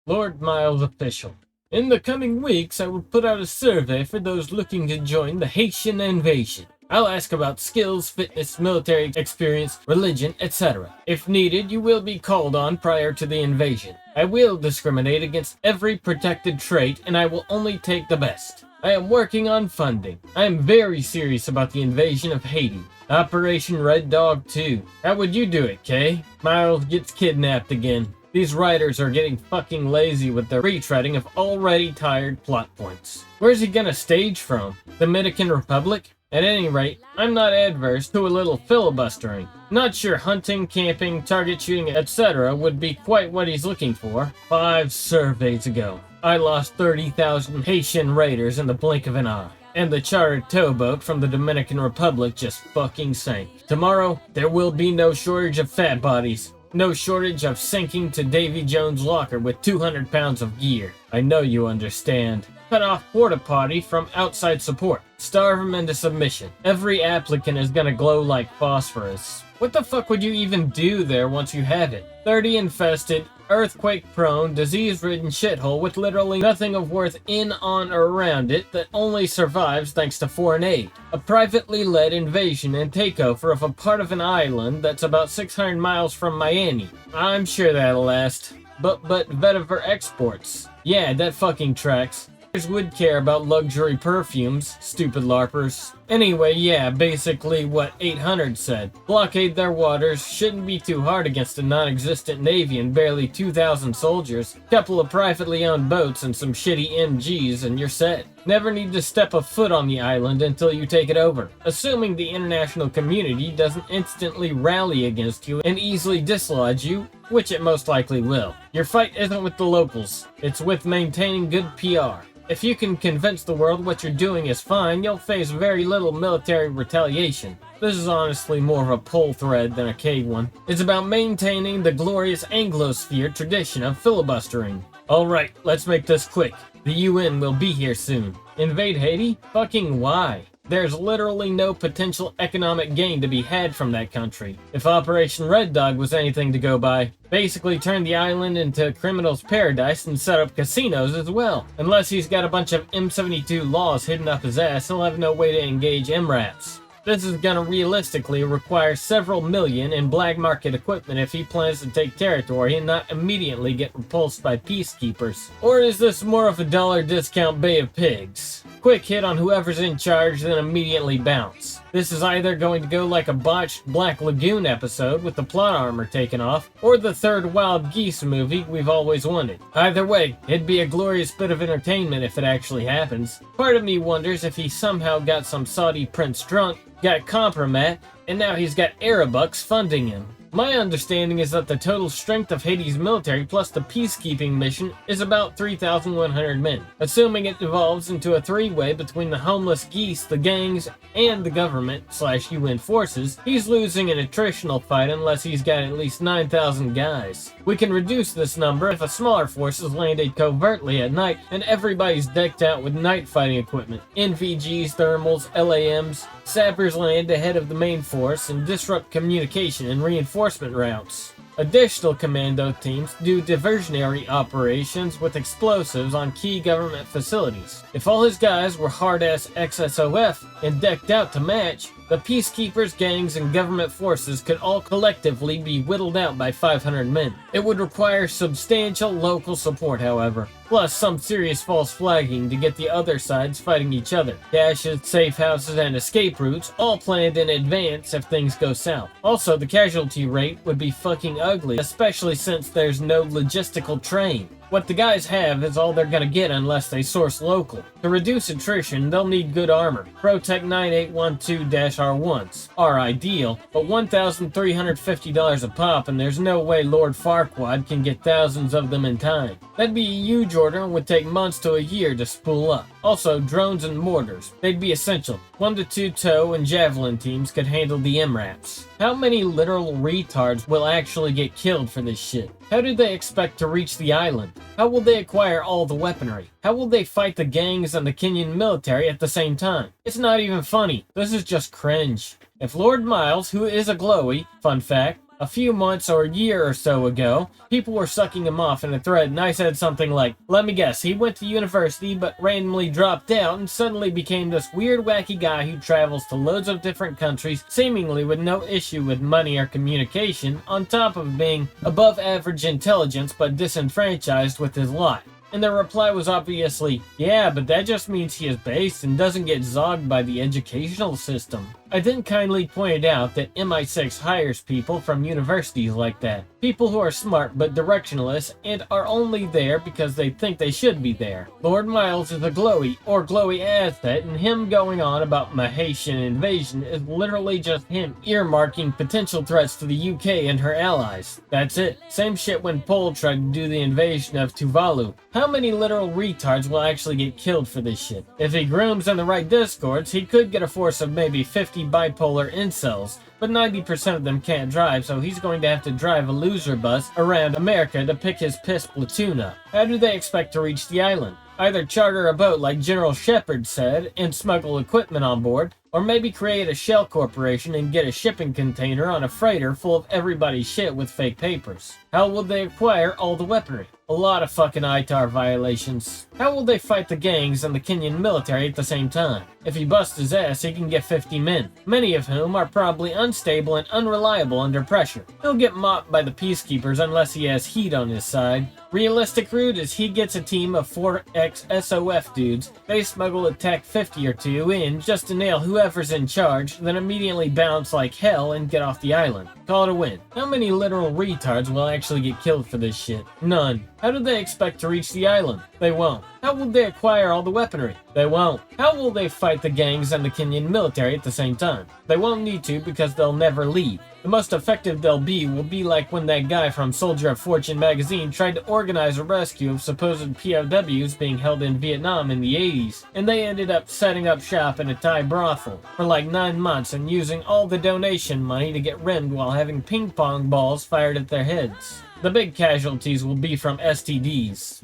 Lord Miles official. In the coming weeks, I will put out a survey for those looking to join the Haitian invasion. I'll ask about skills, fitness, military experience, religion, etc. If needed, you will be called on prior to the invasion. I will discriminate against every protected trait, and I will only take the best. I am working on funding. I am very serious about the invasion of Haiti. Operation Red Dog 2. How would you do it, Kay? Miles gets kidnapped again. These writers are getting fucking lazy with their retreading of already tired plot points. Where's he gonna stage from? Dominican Republic? At any rate, I'm not adverse to a little filibustering. Not sure hunting, camping, target shooting, etc. would be quite what he's looking for. 5 surveys ago, I lost 30,000 Haitian raiders in the blink of an eye. And the chartered towboat from the Dominican Republic just fucking sank. Tomorrow, there will be no shortage of fat bodies. No shortage of sinking to Davy Jones' locker with 200 pounds of gear. I know you understand. Cut off porta potty from outside support. Starve them into submission. Every applicant is gonna glow like phosphorus. What the fuck would you even do there once you have it? 30 infested, earthquake-prone, disease-ridden shithole with literally nothing of worth in, on, or around it that only survives thanks to foreign aid. A privately led invasion and takeover of a part of an island that's about 600 miles from Miami. I'm sure that'll last. But vetiver exports. Yeah, that fucking tracks. Would care about luxury perfumes, stupid larpers. Anyway, yeah, basically what 800 said. Blockade their waters, shouldn't be too hard against a non-existent navy and barely 2,000 soldiers. Couple of privately owned boats and some shitty MGs and you're set. Never need to step a foot on the island until you take it over. Assuming the international community doesn't instantly rally against you and easily dislodge you, which it most likely will. Your fight isn't with the locals, it's with maintaining good PR. If you can convince the world what you're doing is fine, you'll face very little military retaliation. This is honestly more of a pull thread than a K one. It's about maintaining the glorious Anglosphere tradition of filibustering. Alright, let's make this quick. The UN will be here soon. Invade Haiti? Fucking why? There's literally no potential economic gain to be had from that country. If Operation Red Dog was anything to go by, basically turn the island into a criminal's paradise and set up casinos as well. Unless he's got a bunch of M72 laws hidden up his ass, he'll have no way to engage MRAPs. This is gonna realistically require several million in black market equipment if he plans to take territory and not immediately get repulsed by peacekeepers. Or is this more of a dollar discount Bay of Pigs? Quick hit on whoever's in charge, then immediately bounce. This is either going to go like a botched Black Lagoon episode with the plot armor taken off, or the third Wild Geese movie we've always wanted. Either way, it'd be a glorious bit of entertainment if it actually happens. Part of me wonders if he somehow got some Saudi prince drunk, got compromat, and now he's got Arabucks funding him. My understanding is that the total strength of Haiti's military plus the peacekeeping mission is about 3,100 men. Assuming it evolves into a three-way between the homeless geese, the gangs, and the government/UN forces, he's losing an attritional fight unless he's got at least 9,000 guys. We can reduce this number if a smaller force is landed covertly at night and everybody's decked out with night fighting equipment. NVGs, thermals, LAMs. Sappers land ahead of the main force and disrupt communication and reinforcement routes. Additional commando teams do diversionary operations with explosives on key government facilities. If all his guys were hard-ass XSOF and decked out to match, the peacekeepers, gangs, and government forces could all collectively be whittled out by 500 men. It would require substantial local support, however, plus some serious false flagging to get the other sides fighting each other. Caches, safe houses, and escape routes all planned in advance if things go south. Also, the casualty rate would be fucking ugly, especially since there's no logistical train. What the guys have is all they're gonna get unless they source local. To reduce attrition, they'll need good armor. Protec 9812-R1s are ideal, but $1,350 a pop, and there's no way Lord Farquaad can get thousands of them in time. That'd be a huge order and would take months to a year to spool up. Also, drones and mortars. They'd be essential. 1 to 2 tow and javelin teams could handle the MRAPs. How many literal retards will actually get killed for this shit? How do they expect to reach the island? How will they acquire all the weaponry? How will they fight the gangs and the Kenyan military at the same time? It's not even funny. This is just cringe. If Lord Miles, who is a glowy, fun fact, A few months or a year or so ago, people were sucking him off in a thread, and I said something like, let me guess, he went to university but randomly dropped out and suddenly became this weird wacky guy who travels to loads of different countries, seemingly with no issue with money or communication, on top of being above average intelligence but disenfranchised with his life. And their reply was obviously, yeah, but that just means he is based and doesn't get zogged by the educational system. I then kindly pointed out that MI6 hires people from universities like that. People who are smart but directionless and are only there because they think they should be there. Lord Miles is a glowy asset, and him going on about Mahatian invasion is literally just him earmarking potential threats to the UK and her allies. That's it. Same shit when Pol tried to do the invasion of Tuvalu. How many literal retards will actually get killed for this shit? If he grooms in the right discords, he could get a force of maybe 50 bipolar incels, but 90% of them can't drive, so he's going to have to drive a loser bus around America to pick his piss platoon up. How do they expect to reach the island? Either charter a boat like General Shepard said and smuggle equipment on board, or maybe create a shell corporation and get a shipping container on a freighter full of everybody's shit with fake papers. How will they acquire all the weaponry? A lot of fucking ITAR violations. How will they fight the gangs and the Kenyan military at the same time? If he busts his ass, he can get 50 men, many of whom are probably unstable and unreliable under pressure. He'll get mopped by the peacekeepers unless he has heat on his side. Realistic route is he gets a team of 4 ex-SOF dudes, they smuggle a Tech 50 or 2 in just to nail whoever's in charge, then immediately bounce like hell and get off the island. Call it a win. How many literal retards will actually get killed for this shit? None. How do they expect to reach the island? They won't. How will they acquire all the weaponry? They won't. How will they fight the gangs and the Kenyan military at the same time? They won't need to because they'll never leave. The most effective they'll be will be like when that guy from Soldier of Fortune magazine tried to organize a rescue of supposed POWs being held in Vietnam in the 80s, and they ended up setting up shop in a Thai brothel for like 9 months and using all the donation money to get rimmed while having ping pong balls fired at their heads. The big casualties will be from STDs.